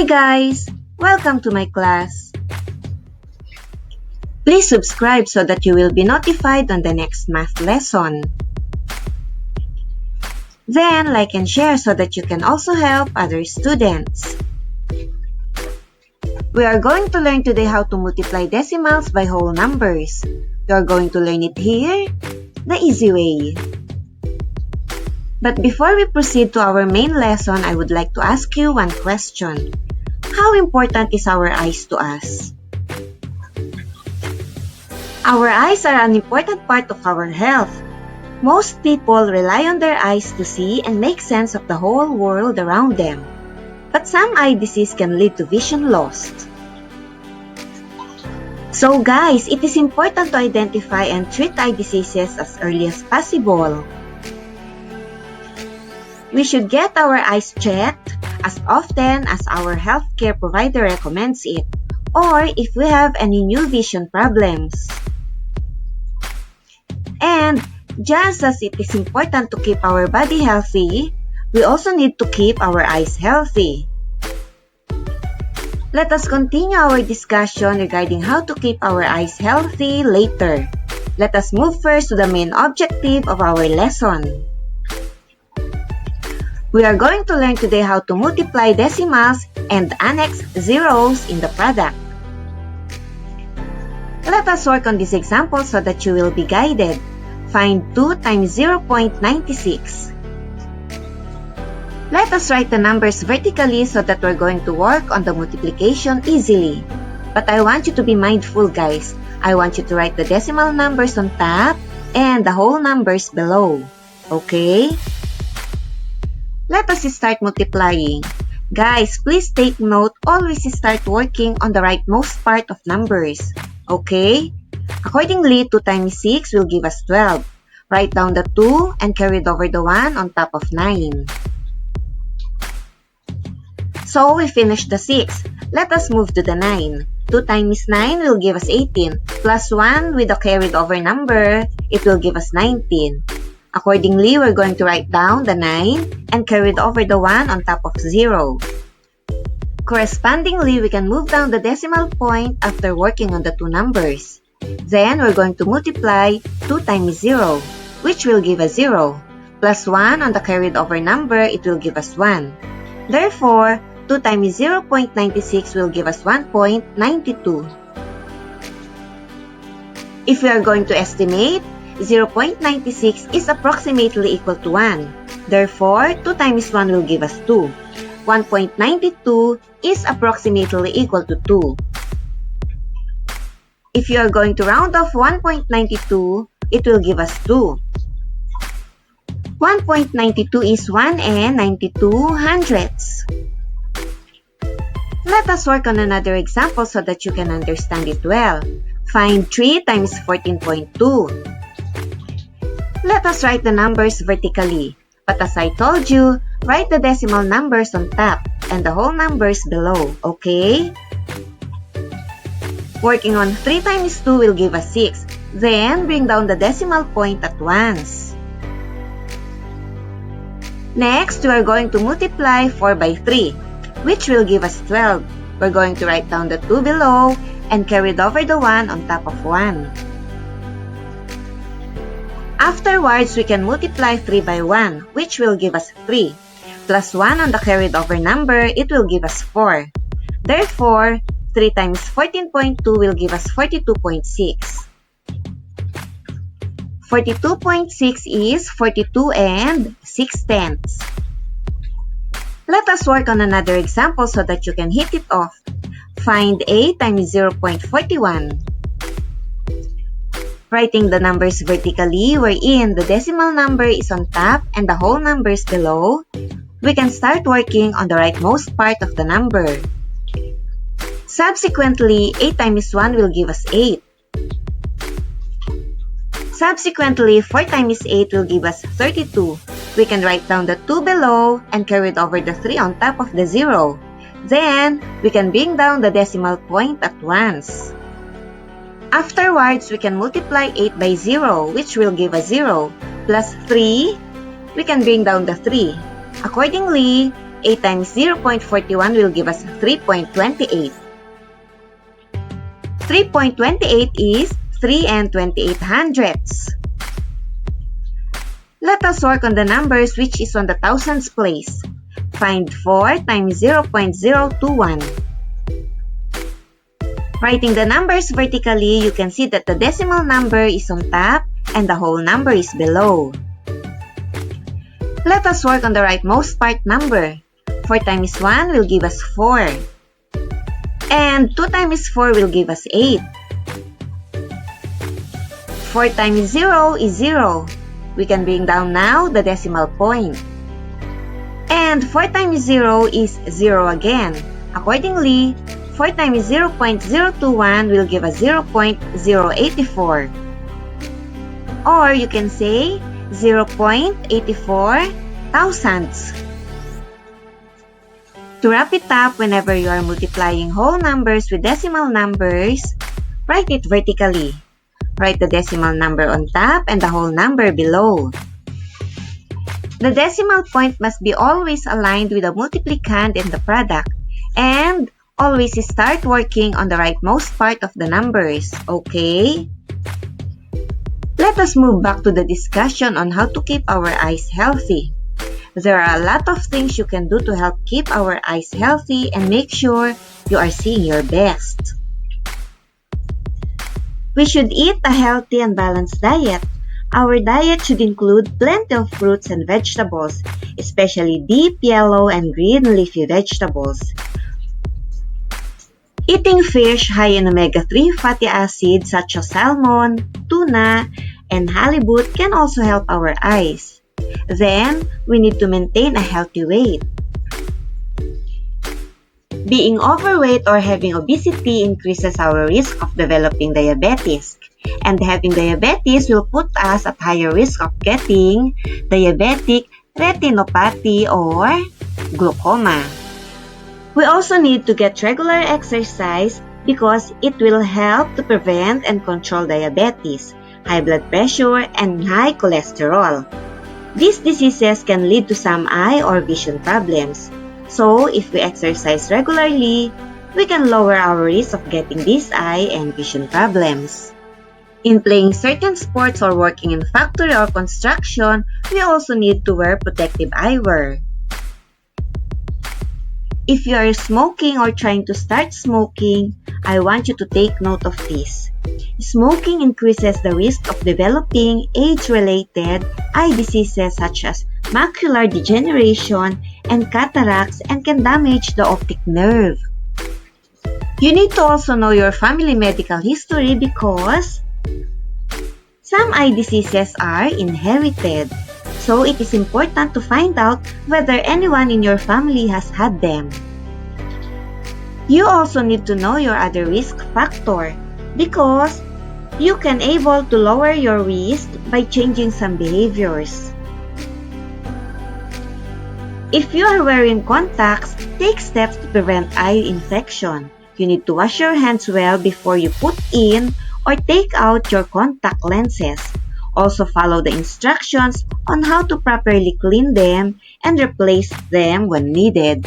Hi guys! Welcome to my class. Please subscribe so that you will be notified on the next math lesson. Then like and share so that you can also help other students. We are going to learn today how to multiply decimals by whole numbers. You are going to learn it here, the easy way. But before we proceed to our main lesson, I would like to ask you one question. How important is our eyes to us? Our eyes are an important part of our health. Most people rely on their eyes to see and make sense of the whole world around them. But some eye disease can lead to vision loss. So guys, it is important to identify and treat eye diseases as early as possible. We should get our eyes checked as often as our healthcare provider recommends it, or if we have any new vision problems. And just as it is important to keep our body healthy, we also need to keep our eyes healthy. Let us continue our discussion regarding how to keep our eyes healthy later. Let us move first to the main objective of our lesson. We are going to learn today how to multiply decimals and annex zeros in the product. Let us work on this example so that you will be guided. Find 2 times 0.96. Let us write the numbers vertically so that we're going to work on the multiplication easily. But I want you to be mindful, guys. I want you to write the decimal numbers on top and the whole numbers below. Okay? Let us start multiplying. Guys, please take note, always start working on the rightmost part of numbers. Okay? Accordingly, 2 times 6 will give us 12. Write down the 2 and carry over the 1 on top of 9. So, we finished the 6. Let us move to the 9. 2 times 9 will give us 18. Plus 1 with the carried over number, it will give us 19. Accordingly, we're going to write down the 9 and carry over the 1 on top of 0. Correspondingly, we can move down the decimal point after working on the two numbers. Then, we're going to multiply 2 times 0, which will give us 0. Plus 1 on the carried over number, it will give us 1. Therefore, 2 times 0.96 will give us 1.92. If we are going to estimate, 0.96 is approximately equal to 1. Therefore, 2 times 1 will give us 2. 1.92 is approximately equal to 2. If you are going to round off 1.92, it will give us 2. 1.92 is 1 and 92 hundredths. Let us work on another example so that you can understand it well. Find 3 times 14.2. Let us write the numbers vertically. But as I told you, write the decimal numbers on top and the whole numbers below, okay? Working on 3 times 2 will give us 6. Then, bring down the decimal point at once. Next, we are going to multiply 4 by 3, which will give us 12. We're going to write down the 2 below and carry over the 1 on top of 1. Afterwards, we can multiply 3 by 1, which will give us 3. Plus 1 on the carried over number, it will give us 4. Therefore, 3 times 14.2 will give us 42.6. 42.6 is 42 and 6 tenths. Let us work on another example so that you can hit it off. Find 8 times 0.41. Writing the numbers vertically, wherein the decimal number is on top and the whole numbers below, we can start working on the rightmost part of the number. Subsequently, 8 times 1 will give us 8. Subsequently, 4 times 8 will give us 32. We can write down the 2 below and carry over the 3 on top of the 0. Then, we can bring down the decimal point at once. Afterwards, we can multiply 8 by 0, which will give us 0. Plus 3, we can bring down the 3. Accordingly, 8 times 0.41 will give us 3.28. 3.28 is 3 and 28 hundredths. Let us work on the numbers which is on the thousands place. Find 4 times 0.021. Writing the numbers vertically, you can see that the decimal number is on top and the whole number is below. Let us work on the rightmost part number. 4 times 1 will give us 4. And 2 times 4 will give us 8. 4 times 0 is 0. We can bring down now the decimal point. And 4 times 0 is 0 again. Accordingly, 4 times 0.021 will give us 0.084. Or you can say 0.84 thousandths. To wrap it up, whenever you are multiplying whole numbers with decimal numbers, write it vertically. Write the decimal number on top and the whole number below. The decimal point must be always aligned with the multiplicand and the product, and always start working on the rightmost part of the numbers, okay? Let us move back to the discussion on how to keep our eyes healthy. There are a lot of things you can do to help keep our eyes healthy and make sure you are seeing your best. We should eat a healthy and balanced diet. Our diet should include plenty of fruits and vegetables, especially deep yellow and green leafy vegetables. Eating fish high in omega-3 fatty acids such as salmon, tuna, and halibut can also help our eyes. Then, we need to maintain a healthy weight. Being overweight or having obesity increases our risk of developing diabetes. And having diabetes will put us at higher risk of getting diabetic retinopathy or glaucoma. We also need to get regular exercise because it will help to prevent and control diabetes, high blood pressure, and high cholesterol. These diseases can lead to some eye or vision problems. So, if we exercise regularly, we can lower our risk of getting these eye and vision problems. In playing certain sports or working in factory or construction, we also need to wear protective eyewear. If you are smoking or trying to start smoking, I want you to take note of this. Smoking increases the risk of developing age-related eye diseases such as macular degeneration and cataracts and can damage the optic nerve. You need to also know your family medical history because some eye diseases are inherited. So it is important to find out whether anyone in your family has had them. You also need to know your other risk factor because you can able to lower your risk by changing some behaviors. If you are wearing contacts, take steps to prevent eye infection. You need to wash your hands well before you put in or take out your contact lenses. Also follow the instructions on how to properly clean them and replace them when needed.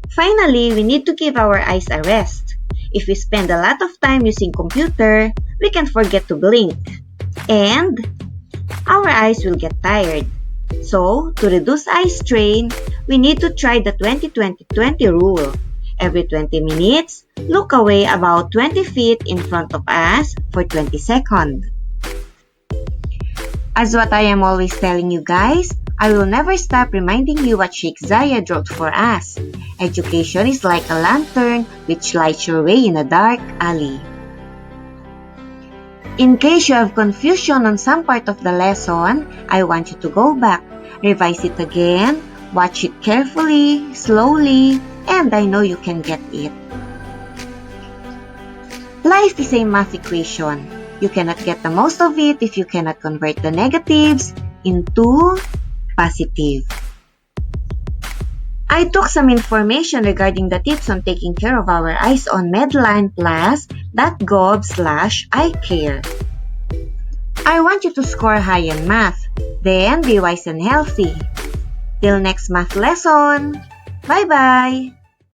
Finally, we need to give our eyes a rest. If we spend a lot of time using computer, we can forget to blink. And our eyes will get tired. So, to reduce eye strain, we need to try the 20-20-20 rule. Every 20 minutes, look away about 20 feet in front of us for 20 seconds. As what I am always telling you guys, I will never stop reminding you what Sheikh Zayed wrote for us. Education is like a lantern which lights your way in a dark alley. In case you have confusion on some part of the lesson, I want you to go back, revise it again, watch it carefully, slowly, and I know you can get it. Life is a math equation. You cannot get the most of it if you cannot convert the negatives into positive. I took some information regarding the tips on taking care of our eyes on MedlinePlus.gov/eyecare. I want you to score high in math, then be wise and healthy. Till next math lesson. Bye-bye!